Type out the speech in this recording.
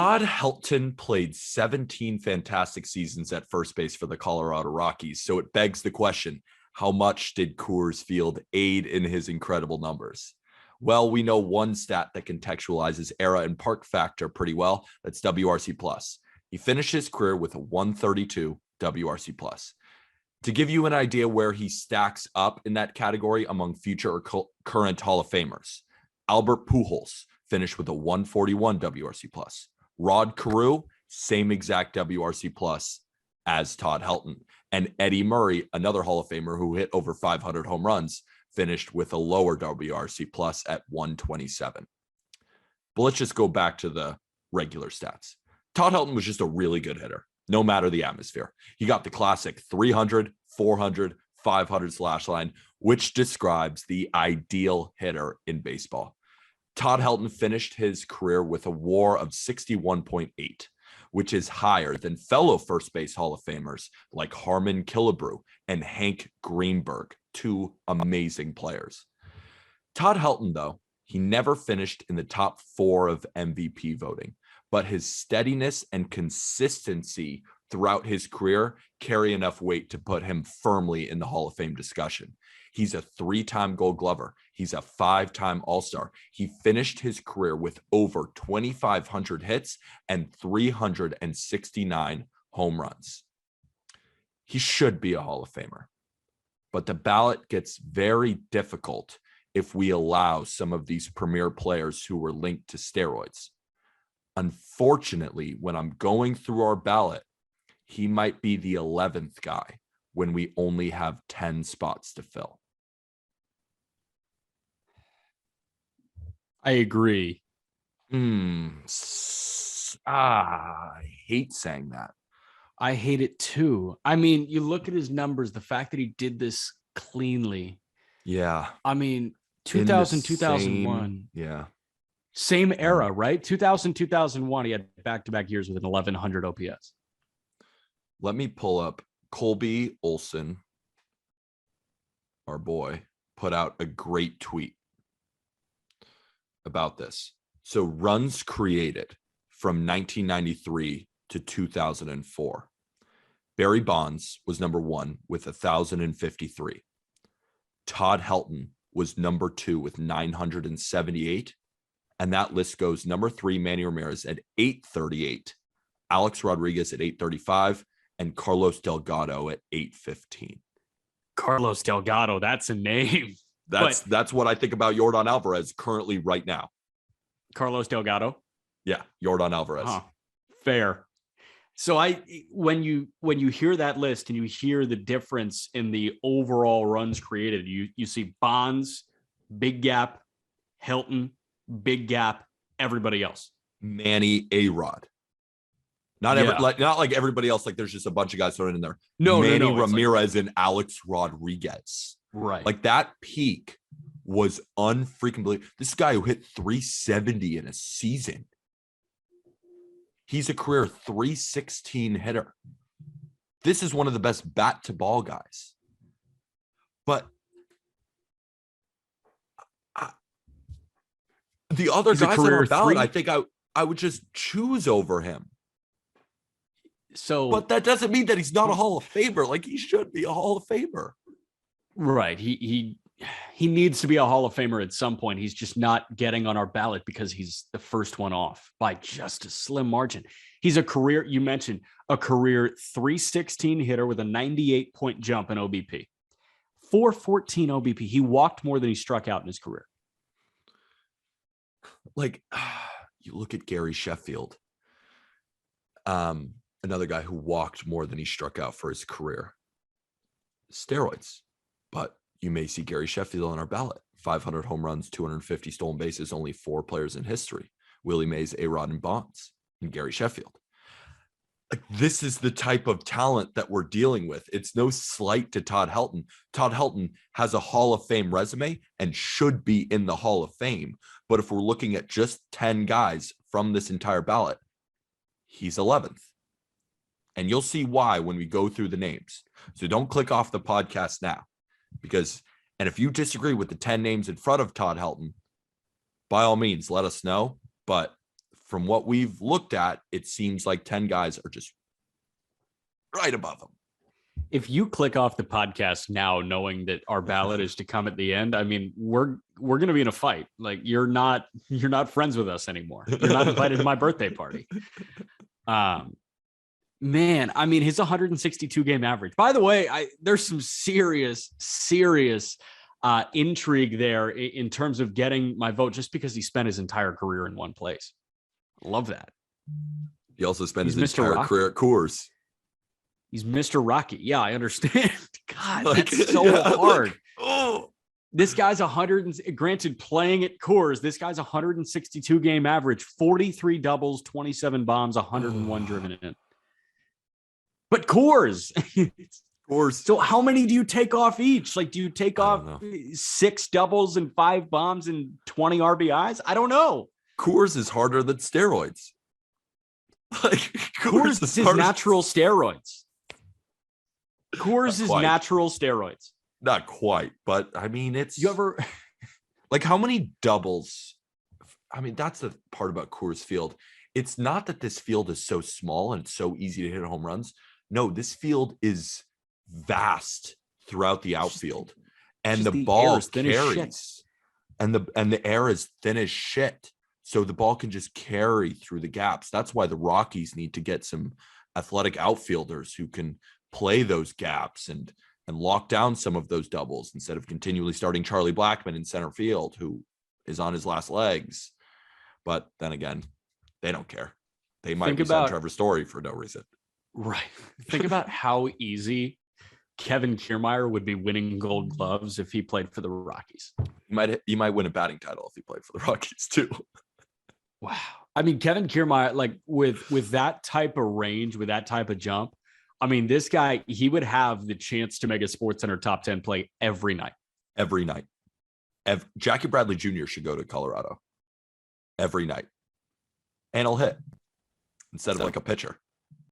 Todd Helton played 17 fantastic seasons at first base for the Colorado Rockies. So it begs the question, how much did Coors Field aid in his incredible numbers? Well, we know one stat that contextualizes era and park factor pretty well. That's WRC plus. He finished his career with a 132 WRC plus. To give you an idea where he stacks up in that category among future or current Hall of Famers, Albert Pujols finished with a 141 WRC plus. Rod Carew, same exact WRC plus as Todd Helton. And Eddie Murray, another Hall of Famer who hit over 500 home runs, finished with a lower WRC plus at 127. But let's just go back to the regular stats. Todd Helton was just a really good hitter, no matter the atmosphere. He got the classic 300, 400, 500 slash line, which describes the ideal hitter in baseball. Todd Helton finished his career with a WAR of 61.8, which is higher than fellow first base Hall of Famers like Harmon Killebrew and Hank Greenberg, two amazing players. Todd Helton, though, he never finished in the top 4 of MVP voting, but his steadiness and consistency throughout his career carry enough weight to put him firmly in the Hall of Fame discussion. He's a 3-time Gold Glover. He's a 5-time All-Star. He finished his career with over 2,500 hits and 369 home runs. He should be a Hall of Famer, but the ballot gets very difficult if we allow some of these premier players who were linked to steroids. Unfortunately, when I'm going through our ballot, he might be the 11th guy when we only have 10 spots to fill. I agree. I hate saying that. I hate it too. I mean, you look at his numbers, the fact that he did this cleanly. Yeah. I mean, 2000, 2001. Yeah. Same era, right? 2000, 2001, he had back-to-back years with an 1,100 OPS. Let me pull up. Colby Olson, our boy, put out a great tweet about this. So runs created from 1993 to 2004. Barry Bonds was number 1 with 1,053. Todd Helton was number 2 with 978. And that list goes number 3, Manny Ramirez at 838, Alex Rodriguez at 835, and Carlos Delgado at 815. Carlos Delgado, that's a name. That's what I think about Yordan Alvarez currently right now. Carlos Delgado? Yeah, Yordan Alvarez. Fair. So when you hear that list and you hear the difference in the overall runs created, you see Bonds, big gap, Helton, big gap, everybody else. Manny A-Rod. Not like everybody else. Like there's just a bunch of guys thrown in there. Manny Ramirez and Alex Rodriguez. Right. Like that peak was unfreaking believable. This guy who hit 370 in a season. He's a career 316 hitter. This is one of the best bat to ball guys. But the other guys on our ballot, I think I would just choose over him. So, but that doesn't mean that he's not a Hall of Famer. Like he should be a Hall of Famer. Right. He needs to be a Hall of Famer at some point. He's just not getting on our ballot because he's the first one off by just a slim margin. He's you mentioned a career 316 hitter with a 98-point jump in OBP. 414 OBP. He walked more than he struck out in his career. Like you look at Gary Sheffield, another guy who walked more than he struck out for his career. Steroids, but you may see Gary Sheffield on our ballot. 500 home runs, 250 stolen bases, only 4 players in history. Willie Mays, A-Rod, and Bonds, and Gary Sheffield. Like this is the type of talent that we're dealing with. It's no slight to Todd Helton. Todd Helton has a Hall of Fame resume and should be in the Hall of Fame. But if we're looking at just 10 guys from this entire ballot, he's 11th. And you'll see why when we go through the names. So don't click off the podcast now. And if you disagree with the 10 names in front of Todd Helton, by all means, let us know. But from what we've looked at, it seems like 10 guys are just right above him. If you click off the podcast now, knowing that our ballot is to come at the end, I mean, we're going to be in a fight. Like you're not friends with us anymore. You're not invited to my birthday party. Man, I mean, his 162 game average, by the way, there's some serious intrigue there in terms of getting my vote, just because he spent his entire career in one place. Love that. He also spent his entire career at Coors. He's Mr. Rockie. Yeah, I understand. God, that's so hard. This guy's granted, playing at Coors, this guy's 162 game average, 43 doubles, 27 bombs, 101 driven in. But Coors. So how many do you take off each? Like, do you take off 6 doubles and 5 bombs and 20 RBIs? I don't know. Coors is harder than steroids. Like Coors is natural steroids. Coors is natural steroids. Not quite, but I mean, like how many doubles? I mean, that's the part about Coors Field. It's not that this field is so small and it's so easy to hit home runs. No, this field is vast throughout the outfield, and the ball carries, and the air is thin as shit. So the ball can just carry through the gaps. That's why the Rockies need to get some athletic outfielders who can play those gaps and lock down some of those doubles instead of continually starting Charlie Blackmon in center field, who is on his last legs. But then again, they don't care. They might be sending Trevor Story for no reason. Right. Think about how easy Kevin Kiermaier would be winning Gold Gloves if he played for the Rockies. He might win a batting title if he played for the Rockies too. Wow. I mean, Kevin Kiermaier, like with that type of range, with that type of jump, I mean, this guy, he would have the chance to make a SportsCenter top 10 play every night. Every night. Jackie Bradley Jr. should go to Colorado every night. And he'll hit instead of like a pitcher.